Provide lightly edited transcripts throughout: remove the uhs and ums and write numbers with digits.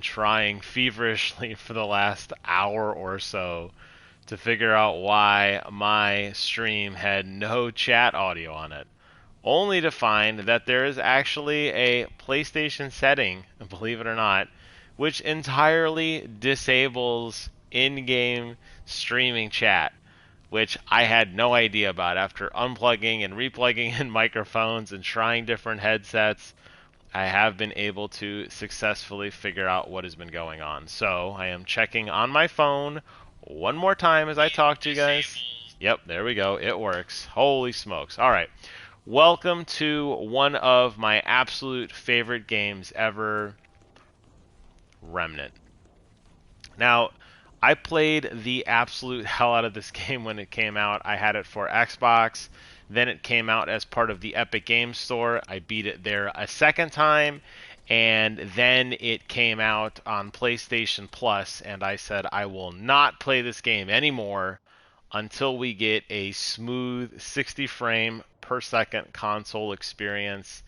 trying feverishly for the last hour or so to figure out why my stream had no chat audio on it, only to find that there is actually a PlayStation setting, believe it or not, which entirely disables in game streaming chat, which I had no idea about after unplugging and replugging in microphones and trying different headsets. I have been able to successfully figure out what has been going on. So I am checking on my phone one more time as I talk to you guys. Yep, there we go. It works. Holy smokes. All right. Welcome to one of my absolute favorite games ever, Remnant. Now, I played the absolute hell out of this game when it came out. I had it for Xbox. Then it came out as part of the Epic Games Store. I beat it there a second time. And then it came out on PlayStation Plus, and I said, I will not play this game anymore until we get a smooth 60 frame per second console experience.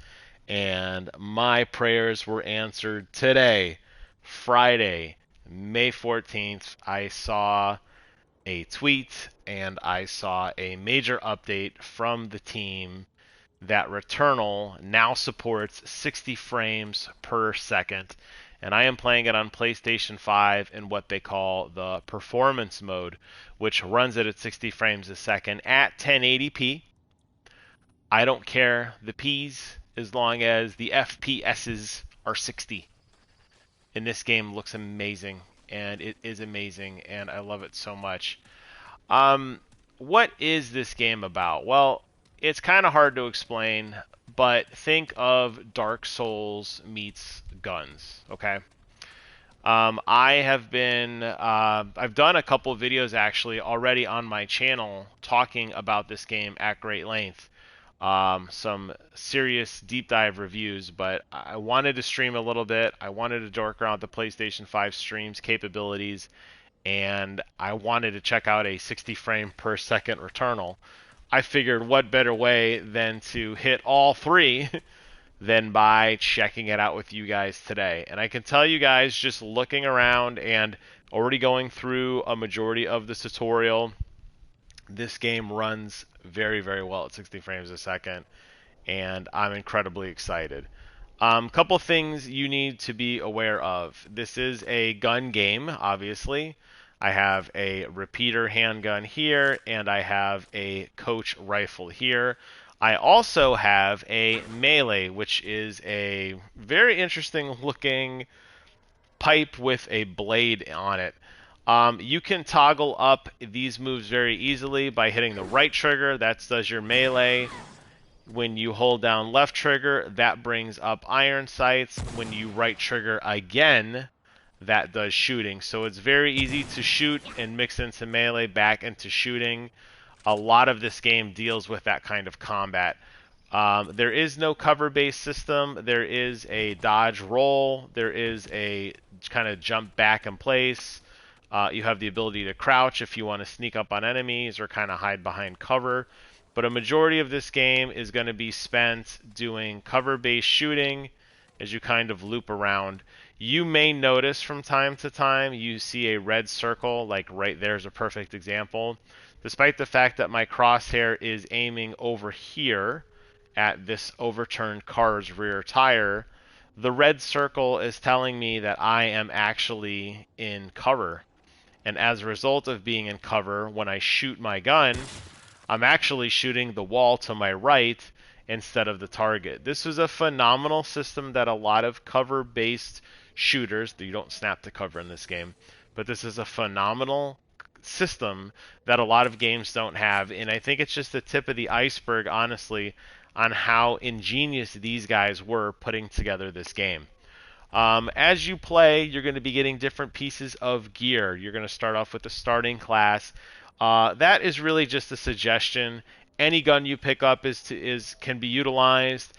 And my prayers were answered today, Friday, May 14th. I saw a tweet and I saw a major update from the team that Returnal now supports 60 frames per second. And I am playing it on PlayStation 5 in what they call the performance mode, which runs it at 60 frames a second at 1080p. I don't care the P's as long as the FPSs are 60. And this game looks amazing, and it is amazing, and I love it so much. Um, what is this game about? Well, it's kind of hard to explain, but think of Dark Souls meets guns, okay? I've done a couple of videos actually already on my channel talking about this game at great length. Some serious deep dive reviews, but I wanted to stream a little bit. I wanted to dork around the PlayStation 5 streams capabilities, and I wanted to check out a 60 frame per second Returnal. I figured what better way than to hit all three than by checking it out with you guys today. And I can tell you guys, just looking around and already going through a majority of the tutorial, this game runs very, very well at 60 frames a second, and I'm incredibly excited. Couple things you need to be aware of. This is a gun game, obviously. I have a repeater handgun here, and I have a coach rifle here. I also have a melee, which is a very interesting looking pipe with a blade on it. You can toggle up these moves very easily by hitting the right trigger. That does your melee. When you hold down left trigger, that brings up iron sights. When you right trigger again, that does shooting. So it's very easy to shoot and mix into melee back into shooting. A lot of this game deals with that kind of combat. There is no cover-based system. There is a dodge roll. There is a kind of jump back in place. You have the ability to crouch if you want to sneak up on enemies or kind of hide behind cover. But a majority of this game is going to be spent doing cover-based shooting as you kind of loop around. You may notice from time to time you see a red circle, like right there is a perfect example. Despite the fact that my crosshair is aiming over here at this overturned car's rear tire, the red circle is telling me that I am actually in cover. And as a result of being in cover, when I shoot my gun, I'm actually shooting the wall to my right instead of the target. This is a phenomenal system that a lot of cover-based shooters, you don't snap to cover in this game, but this is a phenomenal system that a lot of games don't have, and I think it's just the tip of the iceberg, honestly, on how ingenious these guys were putting together this game. As you play, you're going to be getting different pieces of gear. You're going to start off with the starting class. That is really just a suggestion. Any gun you pick up can be utilized.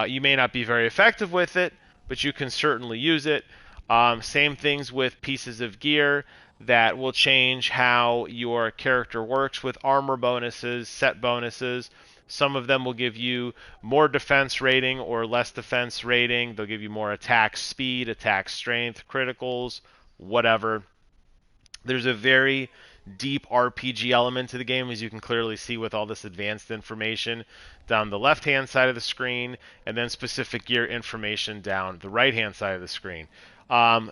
You may not be very effective with it, but you can certainly use it. Same things with pieces of gear that will change how your character works with armor bonuses, set bonuses. Some of them will give you more defense rating or less defense rating. They'll give you more attack speed, attack strength, criticals, whatever. There's a very deep RPG element to the game, as you can clearly see with all this advanced information down the left-hand side of the screen, and then specific gear information down the right-hand side of the screen.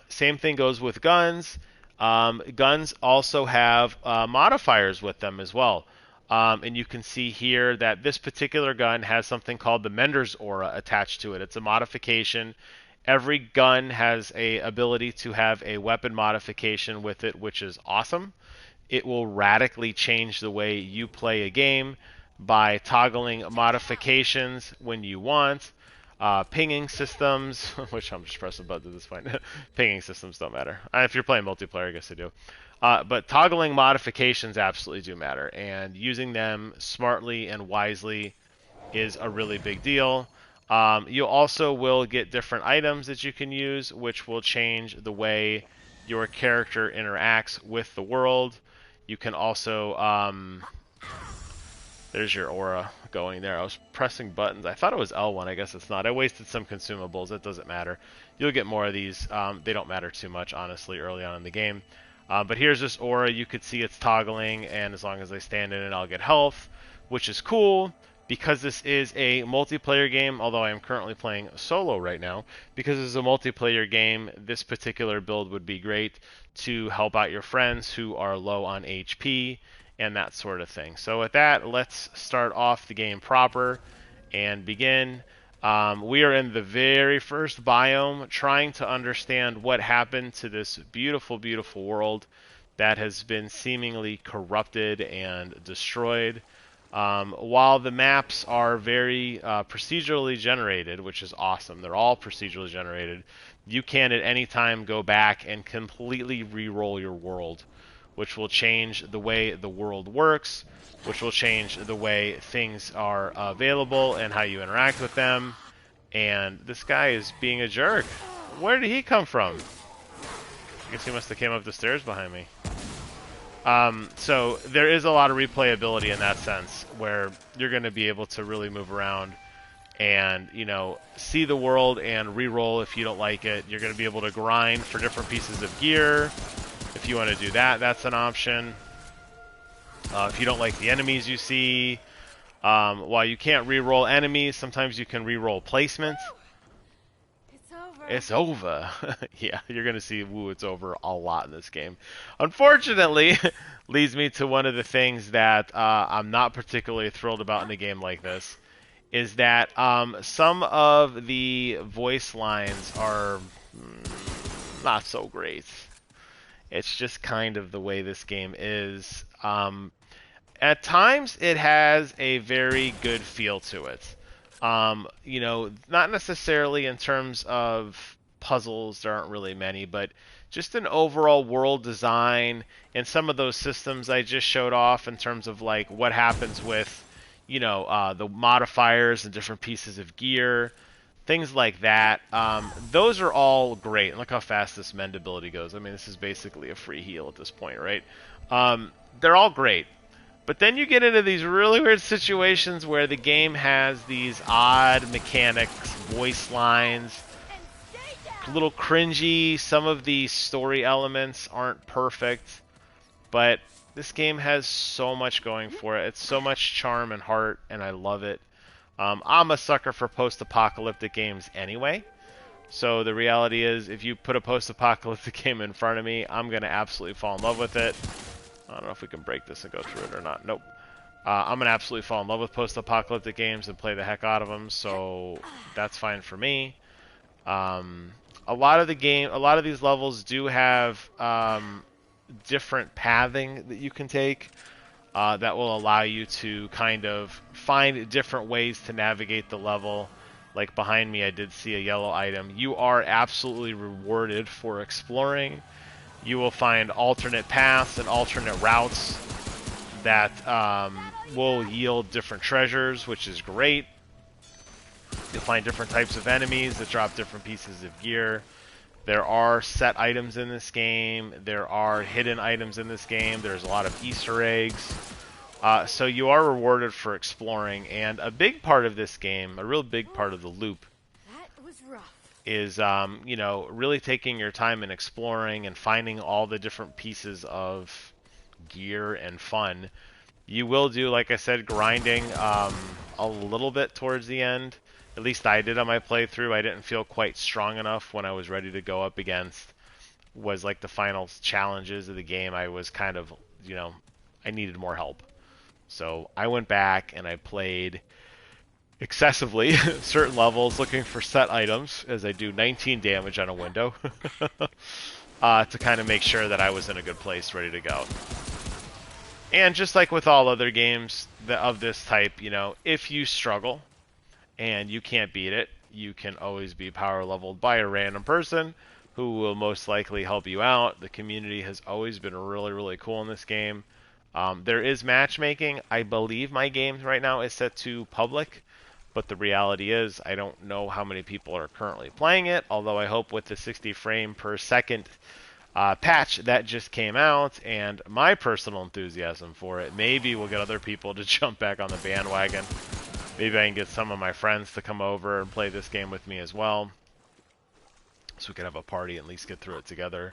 Same thing goes with guns. Guns also have modifiers with them as well. And you can see here that this particular gun has something called the Mender's Aura attached to it. It's a modification. Every gun has a ability to have a weapon modification with it, which is awesome. It will radically change the way you play a game by toggling modifications when you want. Pinging systems, which I'm just pressing a button at this point. Pinging systems don't matter. If you're playing multiplayer, I guess they do. But toggling modifications absolutely do matter, and using them smartly and wisely is a really big deal. You also will get different items that you can use, which will change the way your character interacts with the world. You can also, there's your aura going there. I was pressing buttons. I thought it was L1. I guess it's not. I wasted some consumables. It doesn't matter. You'll get more of these. They don't matter too much, honestly, early on in the game. But here's this aura. You could see it's toggling, and as long as I stand in it, I'll get health, which is cool. Because this is a multiplayer game, although I am currently playing solo right now, because this is a multiplayer game, this particular build would be great to help out your friends who are low on HP and that sort of thing. So with that, let's start off the game proper and begin. We are in the very first biome, trying to understand what happened to this beautiful, beautiful world that has been seemingly corrupted and destroyed. While the maps are very procedurally generated, which is awesome, they're all procedurally generated, you can at any time go back and completely re-roll your world, which will change the way the world works, which will change the way things are available and how you interact with them. And this guy is being a jerk. Where did he come from? I guess he must have came up the stairs behind me. So there is a lot of replayability in that sense, where you're going to be able to really move around and, you know, see the world and re-roll if you don't like it. You're going to be able to grind for different pieces of gear. If you want to do that, that's an option. If you don't like the enemies you see, while you can't re-roll enemies, sometimes you can re-roll placement. It's over. Yeah, you're going to see, woo, it's over a lot in this game. Unfortunately, leads me to one of the things that I'm not particularly thrilled about in a game like this, is that some of the voice lines are not so great. It's just kind of the way this game is. At times, it has a very good feel to it. You know, not necessarily in terms of puzzles, there aren't really many, but just an overall world design and some of those systems I just showed off in terms of like what happens with, you know, the modifiers and different pieces of gear, things like that. Those are all great. And look how fast this mend ability goes. I mean, this is basically a free heal at this point, right? They're all great. But then you get into these really weird situations where the game has these odd mechanics, voice lines, a little cringy. Some of the story elements aren't perfect, but this game has so much going for it. It's so much charm and heart, and I love it. I'm a sucker for post-apocalyptic games anyway, so the reality is if you put a post-apocalyptic game in front of me, I'm going to absolutely fall in love with it. I don't know if we can break this and go through it or not. Nope. I'm going to absolutely fall in love with post-apocalyptic games and play the heck out of them, so that's fine for me. A lot of these levels do have different pathing that you can take that will allow you to kind of find different ways to navigate the level. Like behind me, I did see a yellow item. You are absolutely rewarded for exploring. You will find alternate paths and alternate routes that will yield different treasures, which is great. You'll find different types of enemies that drop different pieces of gear. There are set items in this game. There are hidden items in this game. There's a lot of Easter eggs. So you are rewarded for exploring, and a big part of this game, a real big part of the loop, That was rough. is you know, really taking your time and exploring and finding all the different pieces of gear and fun. You will do, like I said, grinding a little bit towards the end. At least I did on my playthrough. I didn't feel quite strong enough when I was ready to go up against was like the final challenges of the game. I was kind of, you know, I needed more help. So I went back and I played excessively certain levels looking for set items as I do 19 damage on a window to kind of make sure that I was in a good place ready to go. And just like with all other games of this type, you know, if you struggle and you can't beat it, you can always be power leveled by a random person who will most likely help you out. The community has always been really, really cool in this game. There is matchmaking. I believe my game right now is set to public, but the reality is I don't know how many people are currently playing it, although I hope with the 60 frame per second patch that just came out and my personal enthusiasm for it, maybe we'll get other people to jump back on the bandwagon. Maybe I can get some of my friends to come over and play this game with me as well, so we can have a party and at least get through it together,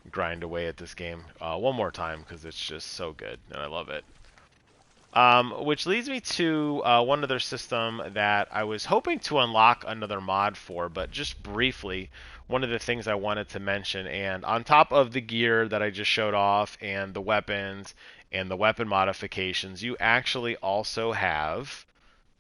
grind away at this game one more time because it's just so good and I love it. Which leads me to one other system that I was hoping to unlock another mod for, but just briefly, one of the things I wanted to mention, and on top of the gear that I just showed off and the weapons and the weapon modifications, you actually also have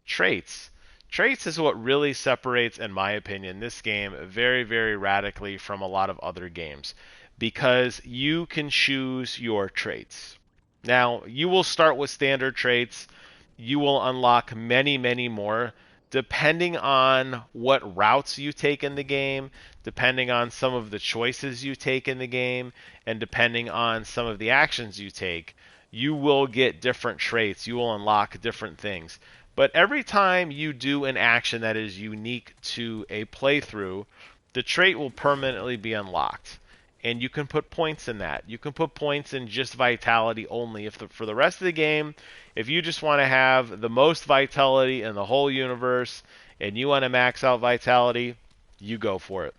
traits. Traits is what really separates, in my opinion, this game very, very radically from a lot of other games, because you can choose your traits. Now, you will start with standard traits. You will unlock many, many more depending on what routes you take in the game, depending on some of the choices you take in the game, and depending on some of the actions you take. You will get different traits. You will unlock different things. But every time you do an action that is unique to a playthrough, the trait will permanently be unlocked. And you can put points in that. You can put points in just vitality only. For the rest of the game, if you just want to have the most vitality in the whole universe and you want to max out vitality, you go for it.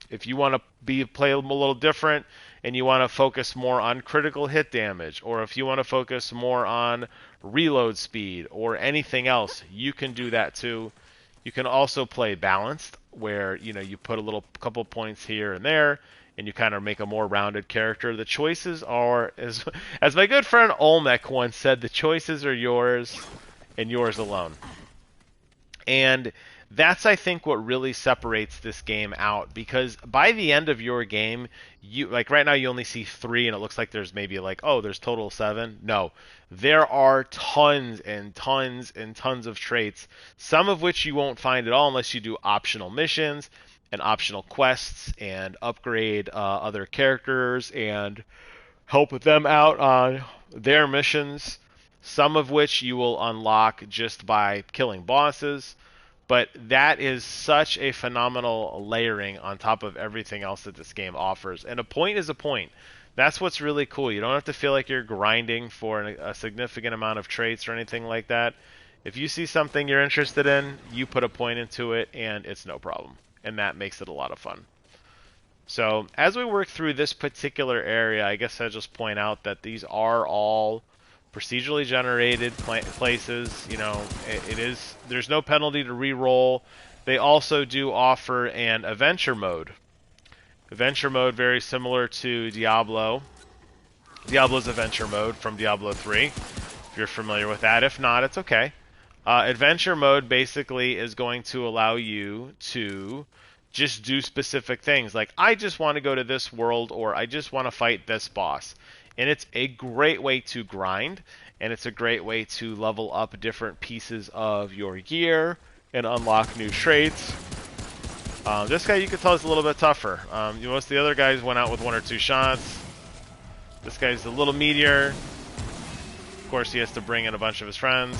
If you want to play a little different and you want to focus more on critical hit damage, or if you want to focus more on reload speed or anything else, you can do that too. You can also play balanced, where you put a couple points here and there, and you kind of make a more rounded character. The choices are, as my good friend Olmec once said, the choices are yours and yours alone. And that's, I think, what really separates this game out, because by the end of your game, like right now you only see 3 and it looks like there's maybe like, oh, there's total 7. No, there are tons and tons and tons of traits, some of which you won't find at all unless you do optional missions and optional quests and upgrade other characters and help them out on their missions, some of which you will unlock just by killing bosses. But that is such a phenomenal layering on top of everything else that this game offers. And a point is a point. That's what's really cool. You don't have to feel like you're grinding for a significant amount of traits or anything like that. If you see something you're interested in, you put a point into it, and it's no problem. And that makes it a lot of fun. So as we work through this particular area, I guess I'll just point out that these are all procedurally generated places. There's no penalty to re-roll. They also do offer an adventure mode. Adventure mode very similar to Diablo's adventure mode from Diablo 3, if you're familiar with that. If not, it's okay. Adventure mode basically is going to allow you to just do specific things, like I just want to go to this world, or I just want to fight this boss. And it's a great way to grind, and it's a great way to level up different pieces of your gear and unlock new traits. This guy, you can tell, is a little bit tougher. Most of the other guys went out with 1 or 2 shots. This guy's a little meatier. Of course, he has to bring in a bunch of his friends.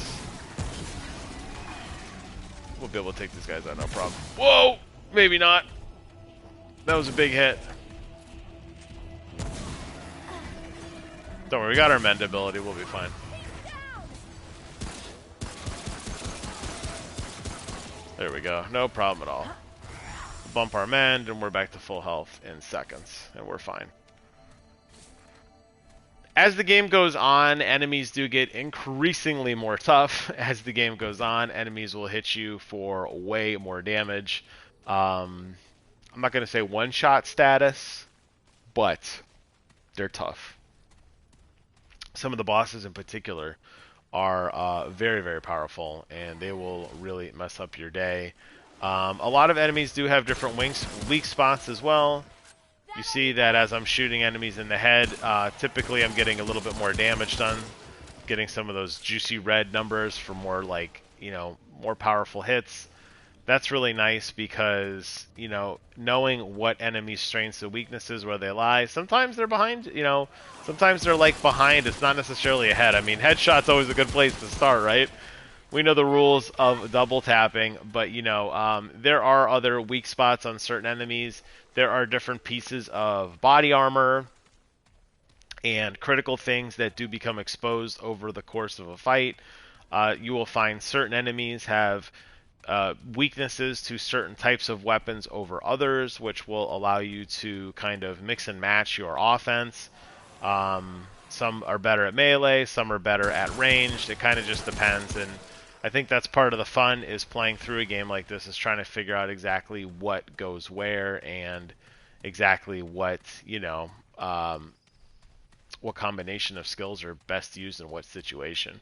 We'll be able to take these guys out, no problem. Whoa! Maybe not. That was a big hit. Don't worry, we got our mend ability. We'll be fine. There we go. No problem at all. Bump our mend, and we're back to full health in seconds, and we're fine. As the game goes on, enemies do get increasingly more tough. As the game goes on, enemies will hit you for way more damage. I'm not going to say one-shot status, but they're tough. Some of the bosses in particular are very, very powerful, and they will really mess up your day. A lot of enemies do have different weak spots as well. You see that as I'm shooting enemies in the head, typically I'm getting a little bit more damage done, getting some of those juicy red numbers for more, like, you know, more powerful hits. That's really nice because, you know, knowing what enemies' strengths and weaknesses, where they lie. Sometimes they're behind, you know, sometimes they're like behind. It's not necessarily ahead. I mean, headshot's always a good place to start, right? We know the rules of double tapping, but, you know, there are other weak spots on certain enemies. There are different pieces of body armor and critical things that do become exposed over the course of a fight. You will find certain enemies have weaknesses to certain types of weapons over others, which will allow you to kind of mix and match your offense. Some are better at melee, some are better at ranged. It kind of just depends, and I think that's part of the fun is playing through a game like this, is trying to figure out exactly what goes where and exactly what, you know, what combination of skills are best used in what situation.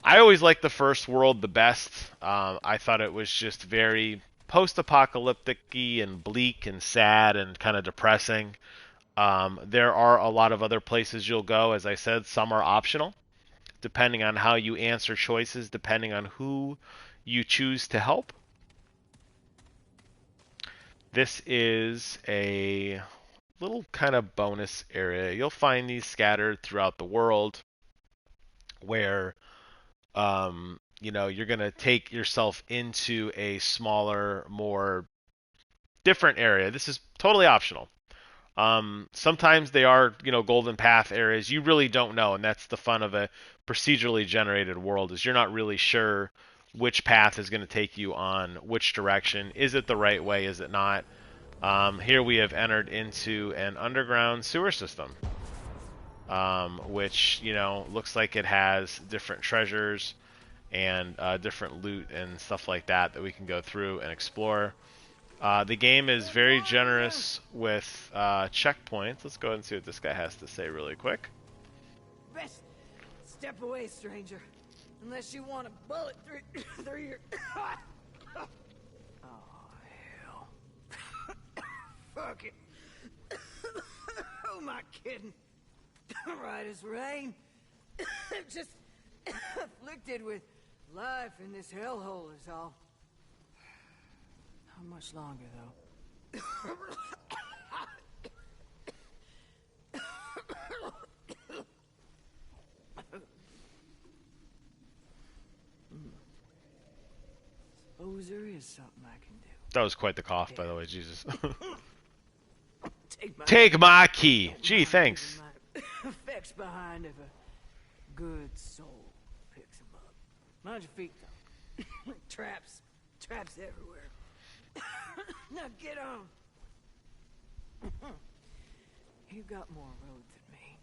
I always liked the first world the best. I thought it was just very post-apocalyptic-y and bleak and sad and kind of depressing. There are a lot of other places you'll go. As I said, some are optional, depending on how you answer choices, depending on who you choose to help. This is a little kind of bonus area. You'll find these scattered throughout the world where you know, you're going to take yourself into a smaller, more different area. This is totally optional. Sometimes they are, you know, golden path areas. You really don't know, and that's the fun of a procedurally generated world, is you're not really sure which path is going to take you on which direction. Is it the right way? Is it not? Here we have entered into an underground sewer system, which, you know, looks like it has different treasures and different loot and stuff like that that we can go through and explore. The game is very generous with checkpoints. Let's go ahead and see what this guy has to say really quick. Best step away, stranger. Unless you want a bullet through your... Oh, hell. Fuck it. Who am I kidding? Right as rain. Just afflicted with life in this hellhole is all. How much longer, though? Suppose there is something I can do. That was quite the cough, by the way. Jesus. Take Take my key. Gee, thanks. Effects behind if a good soul picks him up. Mind your feet, though. Traps everywhere. Now get on. You got more road than me.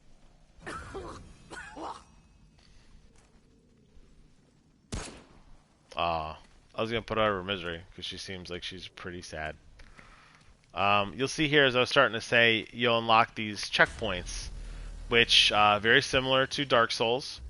I was gonna put her out of her misery because she seems like she's pretty sad. You'll see here, as I was starting to say, you'll unlock these checkpoints, which very similar to Dark Souls.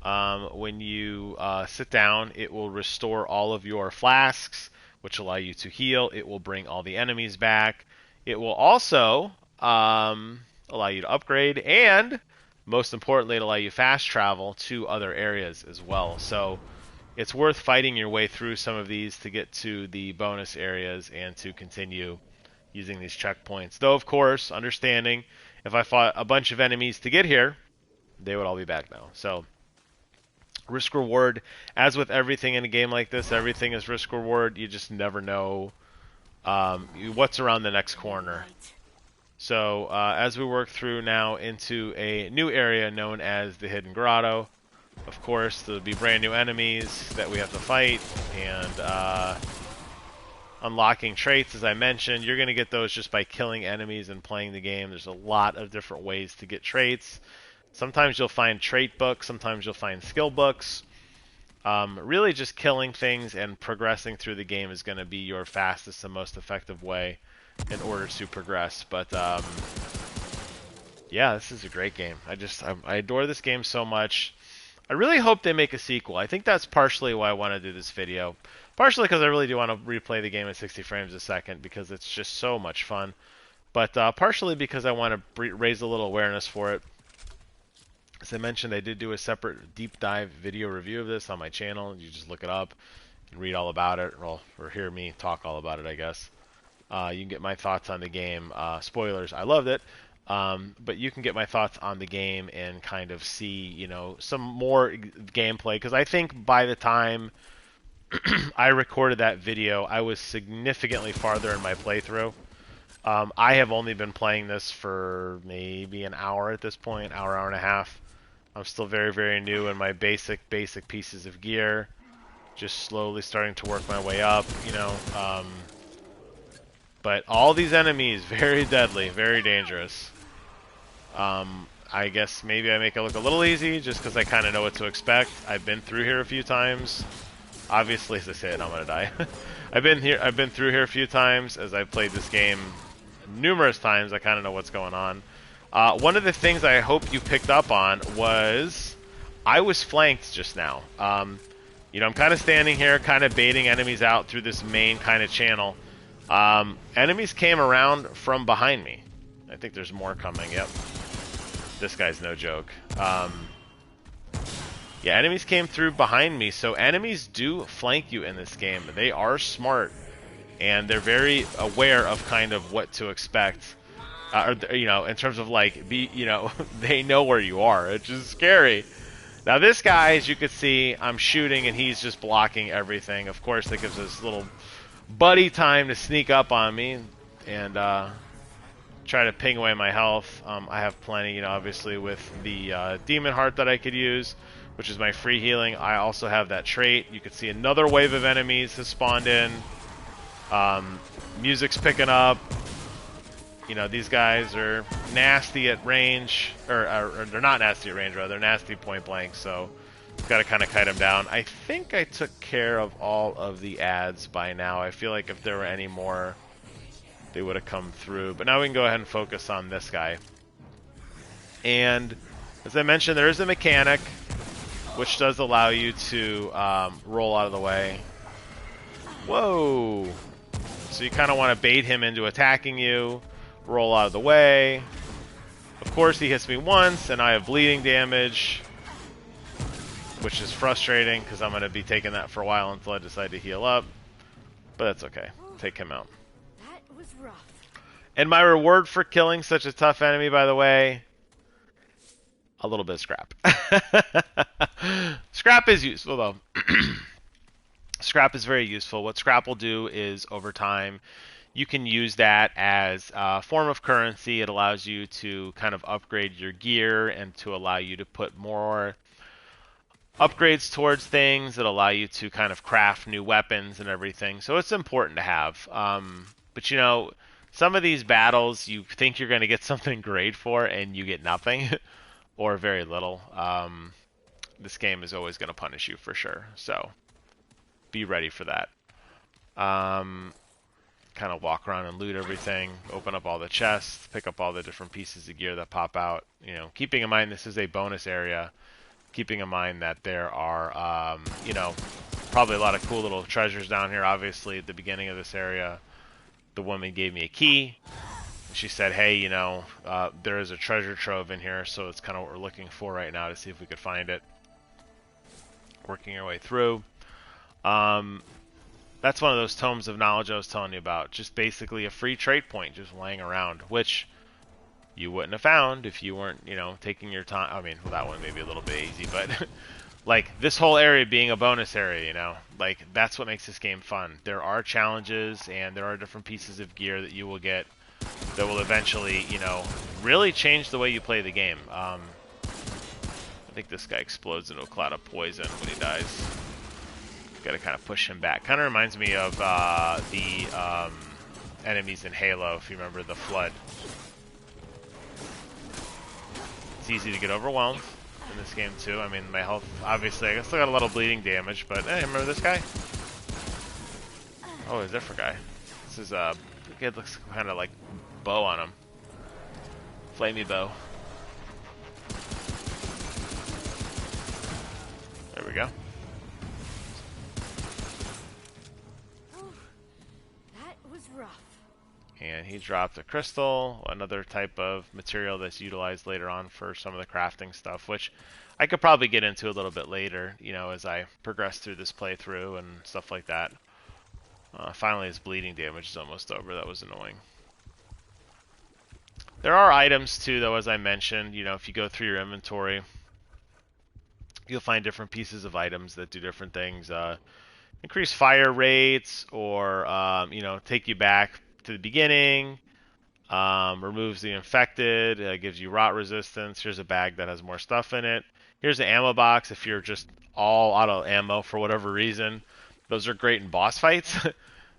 When you sit down, it will restore all of your flasks, which allow you to heal. It will bring all the enemies back. It will also allow you to upgrade, and most importantly, it'll allow you fast travel to other areas as well. So it's worth fighting your way through some of these to get to the bonus areas and to continue using these checkpoints. Though, of course, understanding if I fought a bunch of enemies to get here, they would all be back now. So risk reward, as with everything in a game like this, everything is risk reward. You just never know what's around the next corner. So as we work through now into a new area known as the Hidden Grotto, Of course, there'll be brand new enemies that we have to fight, and unlocking traits, as I mentioned. You're going to get those just by killing enemies and playing the game. There's a lot of different ways to get traits. Sometimes you'll find trait books, sometimes you'll find skill books. Really just killing things and progressing through the game is going to be your fastest and most effective way in order to progress. But yeah, this is a great game. I adore this game so much. I really hope they make a sequel. I think that's partially why I want to do this video. Partially because I really do want to replay the game at 60 frames a second because it's just so much fun. But partially because I want to raise a little awareness for it. As I mentioned, I did do a separate deep dive video review of this on my channel. You just look it up and read all about it, or hear me talk all about it, I guess. You can get my thoughts on the game. Spoilers, I loved it. But you can get my thoughts on the game and kind of see, you know, some more gameplay. Because I think by the time I recorded that video, I was significantly farther in my playthrough. I have only been playing this for maybe an hour at this point, hour and a half. I'm still very, very new in my basic pieces of gear. Just slowly starting to work my way up, you know. But all these enemies, very deadly, very dangerous. I guess maybe I make it look a little easy just because I kind of know what to expect. I've been through here a few times. Obviously, as I say it, I'm gonna die. I've been through here a few times as I've played this game numerous times. I kind of know what's going on. One of the things I hope you picked up on was I was flanked just now. You know, I'm kind of standing here, kind of baiting enemies out through this main kind of channel. Enemies came around from behind me. I think there's more coming. Yep. This guy's no joke. Yeah, enemies came through behind me, so enemies do flank you in this game. They are smart, and they're very aware of kind of what to expect. You know, in terms of like, you know, they know where you are, which is scary. Now this guy, as you can see, I'm shooting and he's just blocking everything. Of course, that gives us little buddy time to sneak up on me and try to ping away my health. I have plenty, you know, obviously with the demon heart that I could use, which is my free healing. I also have that trait. You can see another wave of enemies has spawned in. Music's picking up. You know, these guys are nasty at range, or they're not nasty at range, rather. They're nasty point blank, so got to kind of kite them down. I think I took care of all of the ads by now. I feel like if there were any more, they would have come through. But now we can go ahead and focus on this guy. And as I mentioned, there is a mechanic which does allow you to roll out of the way. Whoa! So you kind of want to bait him into attacking you. Roll out of the way. Of course, he hits me once, and I have bleeding damage, which is frustrating because I'm going to be taking that for a while until I decide to heal up. But that's okay. Take him out. That was rough. And my reward for killing such a tough enemy, by the way, a little bit of scrap. Scrap is useful, though. Scrap is very useful. What scrap will do is, over time, you can use that as a form of currency. It allows you to kind of upgrade your gear and to allow you to put more upgrades towards things that allow you to kind of craft new weapons and everything. So it's important to have. But you know, some of these battles you think you're going to get something great for and you get nothing or very little. This game is always going to punish you for sure. So be ready for that. Kind of walk around and loot everything, open up all the chests, pick up all the different pieces of gear that pop out. You know, keeping in mind this is a bonus area, keeping in mind that there are, you know, probably a lot of cool little treasures down here. Obviously, at the beginning of this area, the woman gave me a key. She said, hey, you know, there is a treasure trove in here, so it's kind of what we're looking for right now to see if we could find it. Working our way through. That's one of those tomes of knowledge I was telling you about. Just basically a free trait point just laying around, which you wouldn't have found if you weren't, you know, taking your time. I mean, well, that one may be a little bit easy, but like this whole area being a bonus area, you know, like that's what makes this game fun. There are challenges and there are different pieces of gear that you will get that will eventually, you know, really change the way you play the game. I think this guy explodes into a cloud of poison when he dies. Got to kind of push him back. Kind of reminds me of the enemies in Halo, if you remember the Flood. It's easy to get overwhelmed in this game too. I mean, my health, obviously, I still got a lot of bleeding damage, but hey, remember this guy? Oh, a different guy. This is it looks kind of like bow on him. Flamey bow. There we go. That was rough. And he dropped a crystal, another type of material that's utilized later on for some of the crafting stuff, which I could probably get into a little bit later, you know, as I progress through this playthrough and stuff like that. Finally, his bleeding damage is almost over. That was annoying. There are items too, though, as I mentioned. You know, if you go through your inventory, you'll find different pieces of items that do different things. Increase fire rates, or you know, take you back to the beginning. Removes the infected. Gives you rot resistance. Here's a bag that has more stuff in it. Here's an ammo box if you're just all out of ammo for whatever reason. Those are great in boss fights,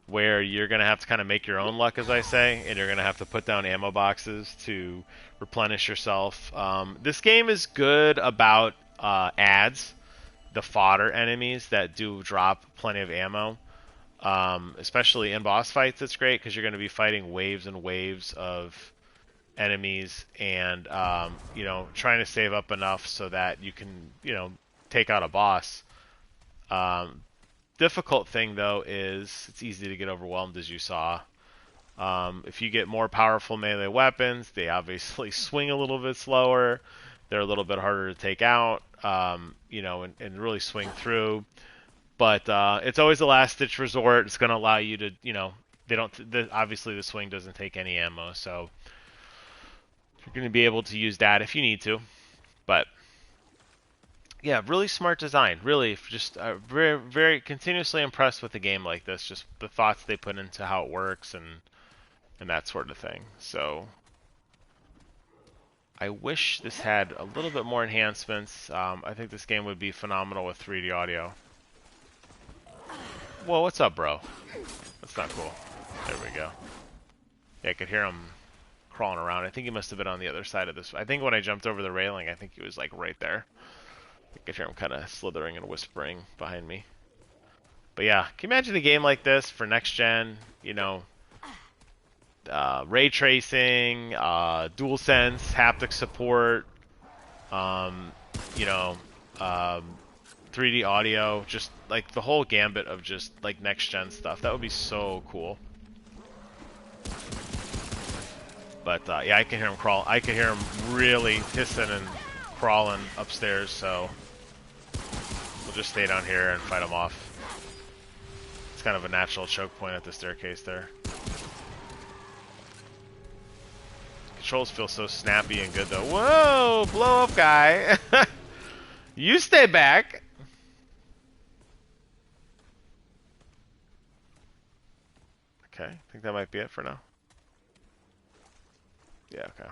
where you're going to have to kind of make your own luck, as I say, and you're going to have to put down ammo boxes to replenish yourself. This game is good about ads, the fodder enemies that do drop plenty of ammo. Especially in boss fights, it's great because you're going to be fighting waves and waves of enemies, and you know, trying to save up enough so that you can, you know, take out a boss. Difficult thing though is it's easy to get overwhelmed, as you saw. If you get more powerful melee weapons, they obviously swing a little bit slower. They're a little bit harder to take out, you know, and really swing through. But it's always a last-ditch resort. It's going to allow you to, you know, obviously the swing doesn't take any ammo, so you're going to be able to use that if you need to. But yeah, really smart design. Really, just very, very continuously impressed with a game like this. Just the thoughts they put into how it works and that sort of thing. So I wish this had a little bit more enhancements. I think this game would be phenomenal with 3D audio. Whoa, what's up, bro? That's not cool. There we go. Yeah, I could hear him crawling around. I think he must have been on the other side of this. I think when I jumped over the railing, I think he was like right there. I could hear him kind of slithering and whispering behind me. But yeah, can you imagine a game like this for next gen? You know, ray tracing, DualSense, haptic support, you know, 3D audio, just like the whole gambit of just like next gen stuff. That would be so cool. But yeah, I can hear him crawl. I can hear him really hissing and crawling upstairs, so we'll just stay down here and fight him off. It's kind of a natural choke point at the staircase there. Controls feel so snappy and good though. Whoa, blow up guy. You stay back. Okay, I think that might be it for now. Yeah, okay.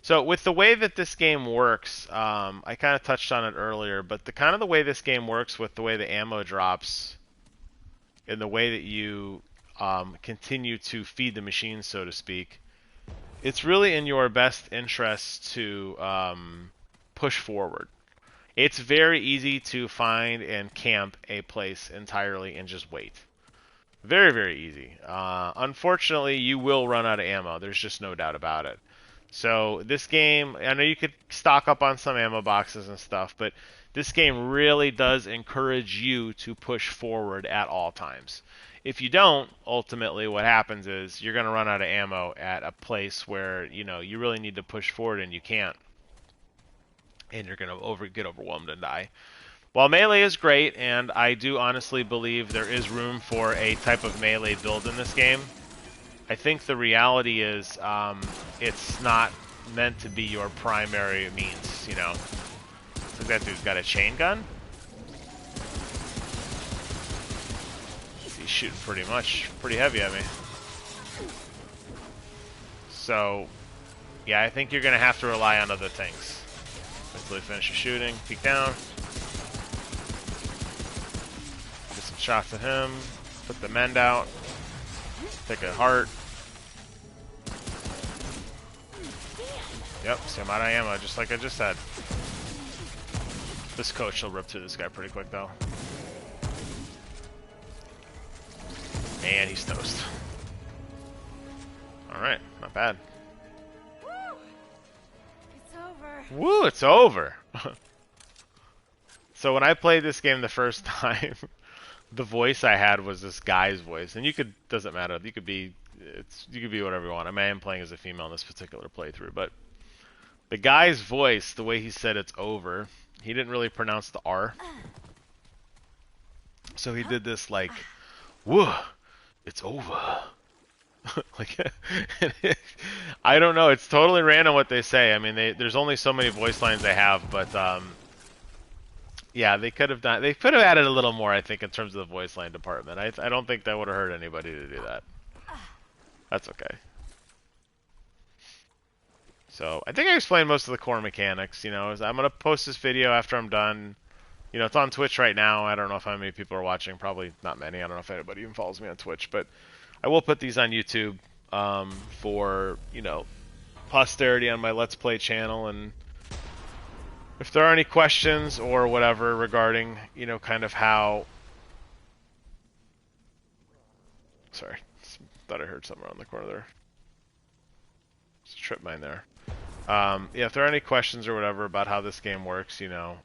So with the way that this game works, I kind of touched on it earlier, but the way this game works with the way the ammo drops and the way that you continue to feed the machine, so to speak, it's really in your best interest to push forward. It's very easy to find and camp a place entirely and just wait. Very, very easy. Unfortunately, you will run out of ammo. There's just no doubt about it. So this game, I know you could stock up on some ammo boxes and stuff, but this game really does encourage you to push forward at all times. If you don't, ultimately what happens is you're going to run out of ammo at a place where, you know, you really need to push forward and you can't. And you're going to get overwhelmed and die. While melee is great, and I do honestly believe there is room for a type of melee build in this game, I think the reality is it's not meant to be your primary means, you know. Looks like that dude's got a chain gun. He's shooting pretty heavy at me. So, yeah, I think you're going to have to rely on other things. Until he finishes shooting. Peek down. Get some shots at him. Put the mend out. Take a heart. Yep, same amount of ammo, just like I just said. This coach will rip through this guy pretty quick, though. And he's toast. Alright, not bad. Woo! It's over. Woo, it's over! So when I played this game the first time, the voice I had was this guy's voice. And you could, doesn't matter, you could be whatever you want. I mean, I am playing as a female in this particular playthrough, but the guy's voice, the way he said it's over, he didn't really pronounce the R. So he did this like, woo, it's over. Like, I don't know. It's totally random what they say. I mean, there's only so many voice lines they have, but yeah, they could have added a little more, I think, in terms of the voice line department. I don't think that would have hurt anybody to do that. That's okay. So I think I explained most of the core mechanics. You know, I'm gonna post this video after I'm done. You know, it's on Twitch right now. I don't know how many people are watching. Probably not many. I don't know if anybody even follows me on Twitch, but I will put these on YouTube for, you know, posterity on my Let's Play channel. And if there are any questions or whatever regarding, you know, kind of how... Sorry, thought I heard something around the corner there. There's a trip mine there. Yeah, if there are any questions or whatever about how this game works, you know,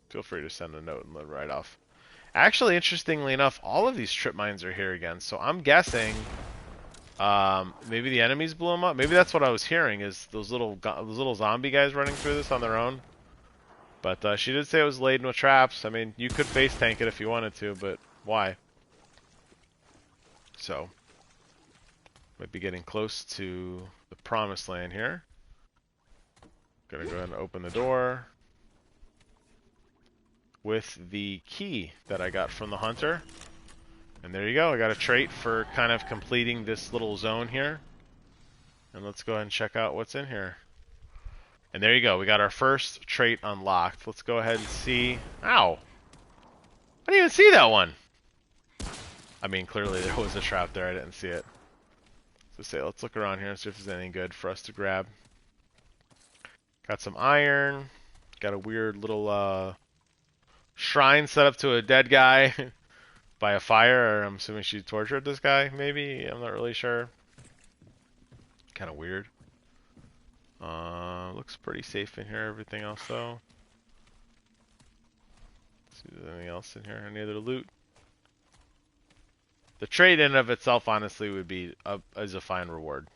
feel free to send a note and let right off. Actually, interestingly enough, all of these trip mines are here again, so I'm guessing maybe the enemies blew them up. Maybe that's what I was hearing, is those little zombie guys running through this on their own. But she did say it was laden with traps. I mean, you could face tank it if you wanted to, but why? So, might be getting close to the promised land here. Gonna go ahead and open the door with the key that I got from the hunter. And there you go, I got a trait for kind of completing this little zone here. And let's go ahead and check out what's in here. And there you go, we got our first trait unlocked. Let's go ahead and see. Ow! I didn't even see that one! I mean, clearly there was a trap there, I didn't see it. So say, let's look around here and see if there's anything good for us to grab. Got some iron. Got a weird little shrine set up to a dead guy by a fire. Or I'm assuming she tortured this guy, maybe? I'm not really sure. Kind of weird. Looks pretty safe in here. Everything else, though. Let's see if there's anything else in here. Any other loot? The trade in of itself, honestly, would be as a fine reward.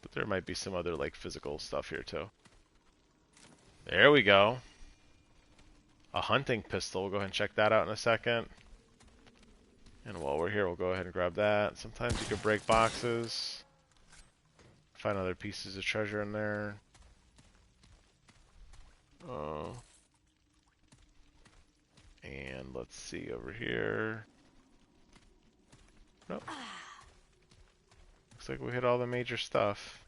But there might be some other like physical stuff here too. There we go. A hunting pistol. We'll go ahead and check that out in a second. And while we're here, we'll go ahead and grab that. Sometimes you can break boxes. Find other pieces of treasure in there. Oh. And let's see over here. Nope. Looks like we hit all the major stuff.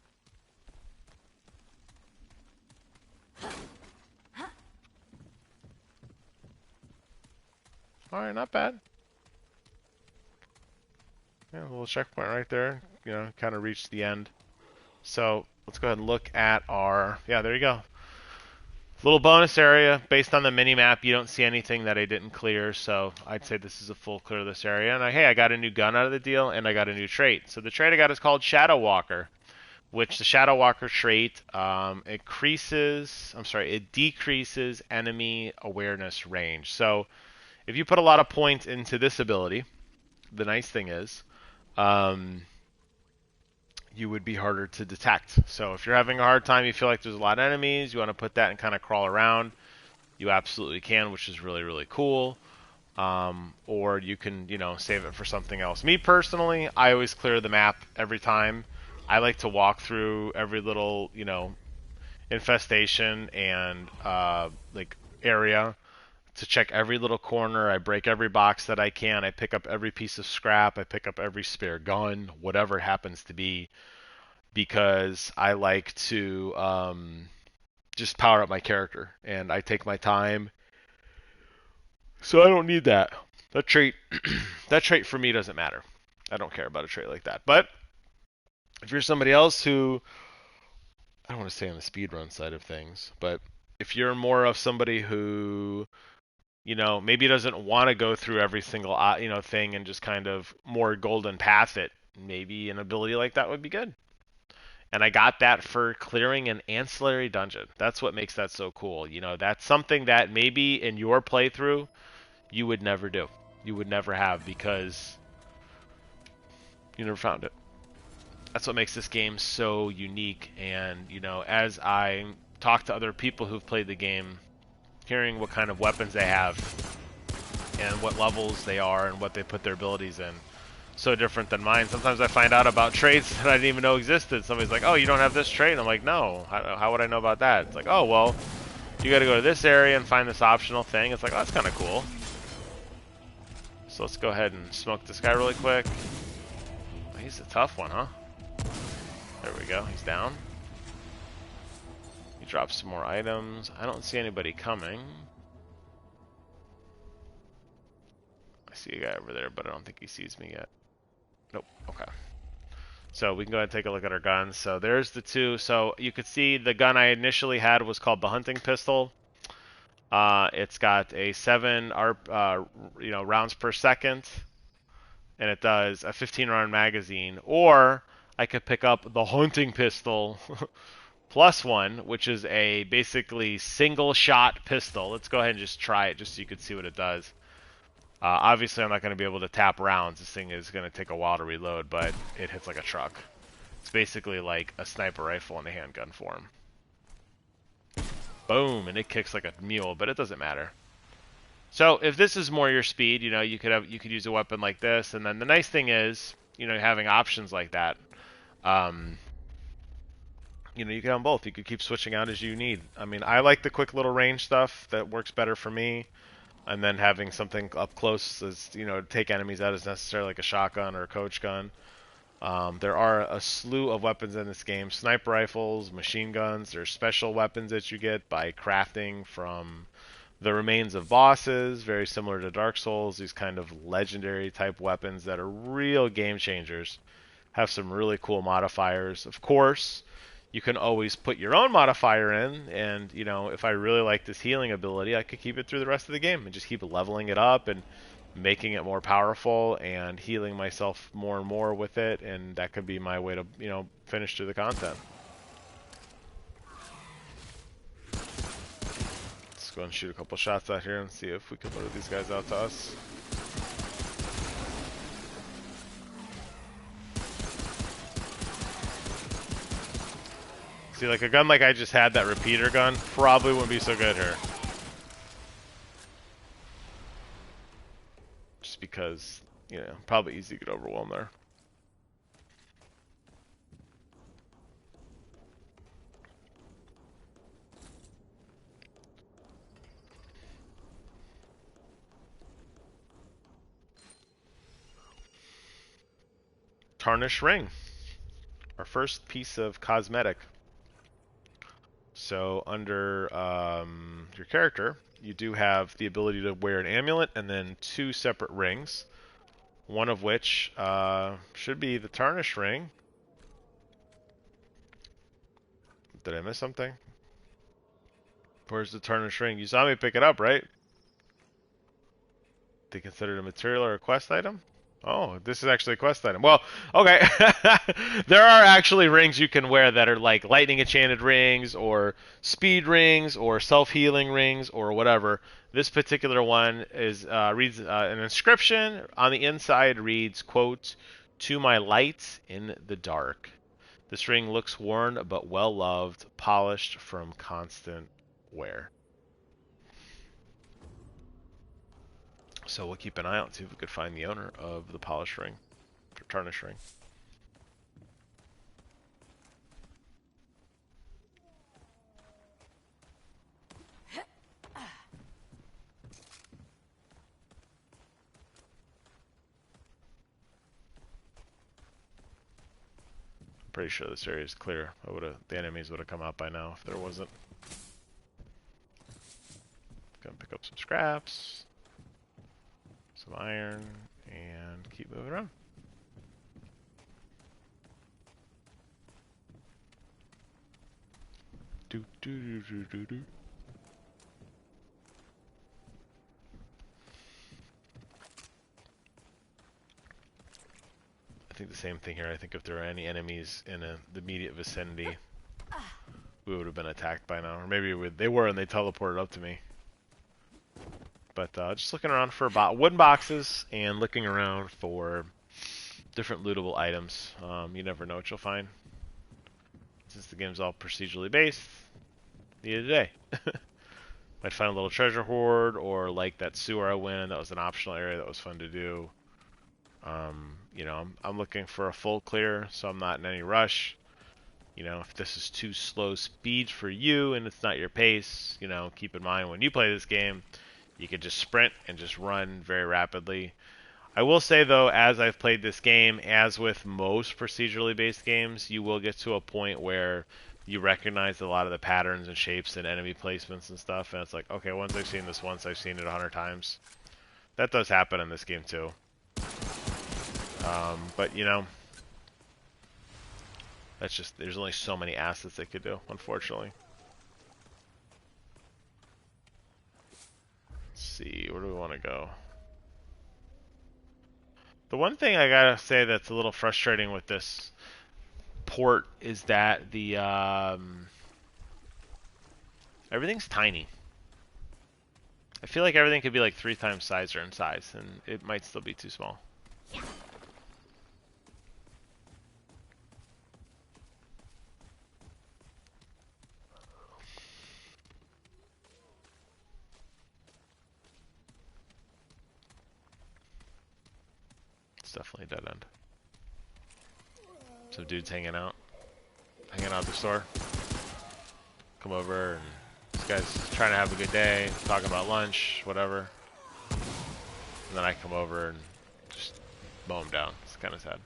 Alright, not bad. Yeah, a little checkpoint right there. You know, kind of reached the end. So, let's go ahead and look at our... Yeah, there you go. Little bonus area. Based on the mini-map, you don't see anything that I didn't clear, so I'd say this is a full clear of this area. And hey, I got a new gun out of the deal, and I got a new trait. So the trait I got is called Shadow Walker, which the Shadow Walker trait, it decreases enemy awareness range. So if you put a lot of points into this ability, the nice thing is, you would be harder to detect. So if you're having a hard time, you feel like there's a lot of enemies, you want to put that and kind of crawl around, you absolutely can, which is really, really cool. Or you can, you know, save it for something else. Me personally, I always clear the map every time. I like to walk through every little, you know, infestation and like area to check every little corner. I break every box that I can. I pick up every piece of scrap. I pick up every spare gun, whatever it happens to be. because I like to just power up my character, and I take my time. So I don't need that. That trait, that trait for me doesn't matter. I don't care about a trait like that. But if you're somebody else who, I don't want to say on the speedrun side of things, but if you're more of somebody who, maybe doesn't want to go through every single, thing and just kind of more golden path it, maybe an ability like that would be good. And I got that for clearing an ancillary dungeon. That's what makes that so cool. That's something that maybe in your playthrough you would never do. You would never have because you never found it. That's what makes this game so unique. And, as I talk to other people who've played the game, hearing what kind of weapons they have and what levels they are and what they put their abilities in, so different than mine. Sometimes I find out about traits that I didn't even know existed. Somebody's like, oh, you don't have this trait? And I'm like, no. How would I know about that? It's like, oh, well, you got to go to this area and find this optional thing. It's like, oh, that's kind of cool. So let's go ahead and smoke this guy really quick. He's a tough one, huh? There we go. He's down. He drops some more items. I don't see anybody coming. I see a guy over there, but I don't think he sees me yet. Nope. Okay. So we can go ahead and take a look at our guns. So there's the two. So you could see the gun I initially had was called the hunting pistol. It's got a 7 rounds per second, and it does a 15-round magazine. Or I could pick up the hunting pistol plus 1, which is a basically single-shot pistol. Let's go ahead and just try it, just so you can see what it does. Obviously, I'm not going to be able to tap rounds. This thing is going to take a while to reload, but it hits like a truck. It's basically like a sniper rifle in a handgun form. Boom, and it kicks like a mule, but it doesn't matter. So if this is more your speed, you could use a weapon like this, and then the nice thing is, having options like that. You can have both. You could keep switching out as you need. I mean, I like the quick little range stuff. That works better for me. And then having something up close is, to take enemies out as necessary, like a shotgun or a coach gun. There are a slew of weapons in this game. Sniper rifles, machine guns. There's special weapons that you get by crafting from the remains of bosses, very similar to Dark Souls. These kind of legendary type weapons that are real game changers. Have some really cool modifiers. Of course, you can always put your own modifier in, and if I really like this healing ability, I could keep it through the rest of the game and just keep leveling it up and making it more powerful and healing myself more and more with it, and that could be my way to finish through the content. Let's go and shoot a couple shots out here and see if we can lure these guys out to us. See, like a gun like I just had, that repeater gun, probably wouldn't be so good here. Just because, probably easy to get overwhelmed there. Tarnish Ring. Our first piece of cosmetic. So under your character, you do have the ability to wear an amulet and then 2 separate rings. One of which should be the Tarnish Ring. Did I miss something? Where's the Tarnish Ring? You saw me pick it up, right? They consider it a material or a quest item? Oh, this is actually a quest item. Well, okay. There are actually rings you can wear that are like lightning enchanted rings or speed rings or self-healing rings or whatever. This particular one is reads an inscription on the inside reads, quote, "To my light in the dark. This ring looks worn but well loved, polished from constant wear." So we'll keep an eye out and see if we could find the owner of the polished ring, or tarnish ring. Pretty sure this area is clear. The enemies would have come out by now if there wasn't. Gonna pick up some scraps, some iron, and keep moving around. Do do do do do do. I think the same thing here. I think if there were any enemies in the immediate vicinity, we would have been attacked by now. Or maybe they were and they teleported up to me. But just looking around for wooden boxes and looking around for different lootable items. You never know what you'll find. Since the game's all procedurally based, needed a day. Might find a little treasure hoard, or like that sewer I went in, that was an optional area that was fun to do. You know, I'm looking for a full clear, so I'm not in any rush. You know, if this is too slow speed for you and it's not your pace, you know, keep in mind when you play this game, you could just sprint and just run very rapidly. I will say though, as I've played this game, as with most procedurally based games, you will get to a point where you recognize a lot of the patterns and shapes and enemy placements and stuff, and it's like, okay, once I've seen this once, I've seen it 100 times. That does happen in this game too. But you know, that's just, there's only so many assets they could do, unfortunately. Let's see, where do we want to go? The one thing I gotta say that's a little frustrating with this port is that the everything's tiny. I feel like everything could be like 3 times sizer in size, and it might still be too small. It's definitely a dead end. Some dudes hanging out at the store. Come over, and this guy's trying to have a good day, talking about lunch, whatever. And then I come over and just mow him down. It's kind of sad.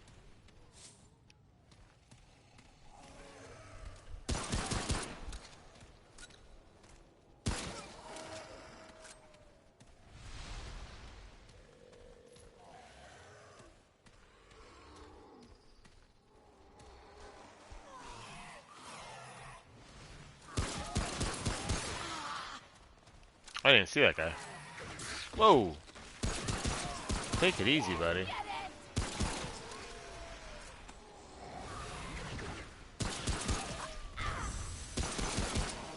I didn't see that guy. Whoa! Take it easy, buddy.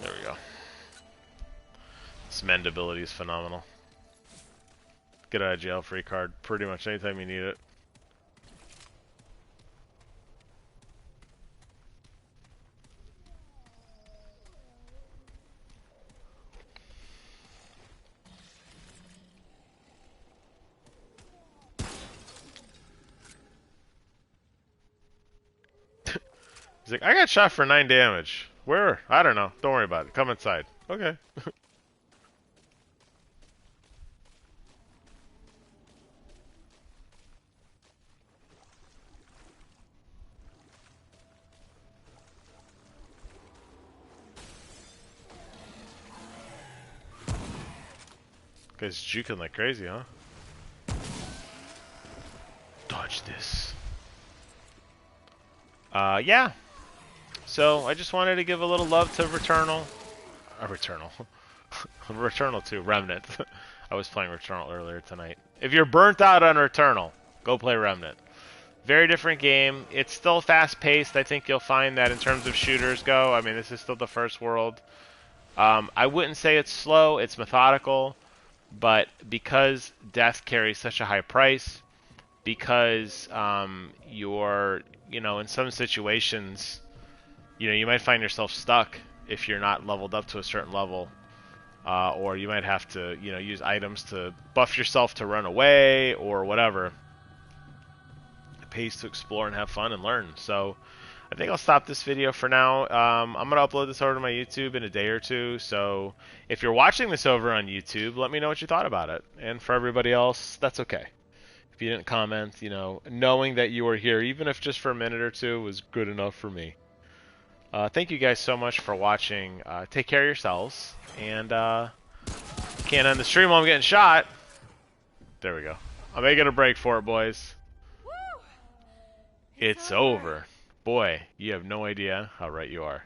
There we go. This mend ability is phenomenal. Get out of jail free card pretty much anytime you need it. He's like, I got shot for 9 damage. Where? I don't know. Don't worry about it. Come inside. Okay. Guy's juking like crazy, huh? Dodge this. Yeah. So, I just wanted to give a little love to Returnal. Returnal 2, Remnant. I was playing Returnal earlier tonight. If you're burnt out on Returnal, go play Remnant. Very different game. It's still fast-paced. I think you'll find that in terms of shooters go. I mean, this is still the first world. I wouldn't say it's slow. It's methodical. But because death carries such a high price, because you're, you know, in some situations, you know, you might find yourself stuck if you're not leveled up to a certain level, or you might have to, you know, use items to buff yourself to run away or whatever. It pays to explore and have fun and learn. So I think I'll stop this video for now. I'm going to upload this over to my YouTube in a day or two. So if you're watching this over on YouTube, let me know what you thought about it. And for everybody else, that's okay. If you didn't comment, you know, knowing that you were here, even if just for a minute or two, was good enough for me. Thank you guys so much for watching. Take care of yourselves, and can't end the stream while I'm getting shot. There we go. I'm making a break for it, boys. Woo! It's over. Boy, you have no idea how right you are.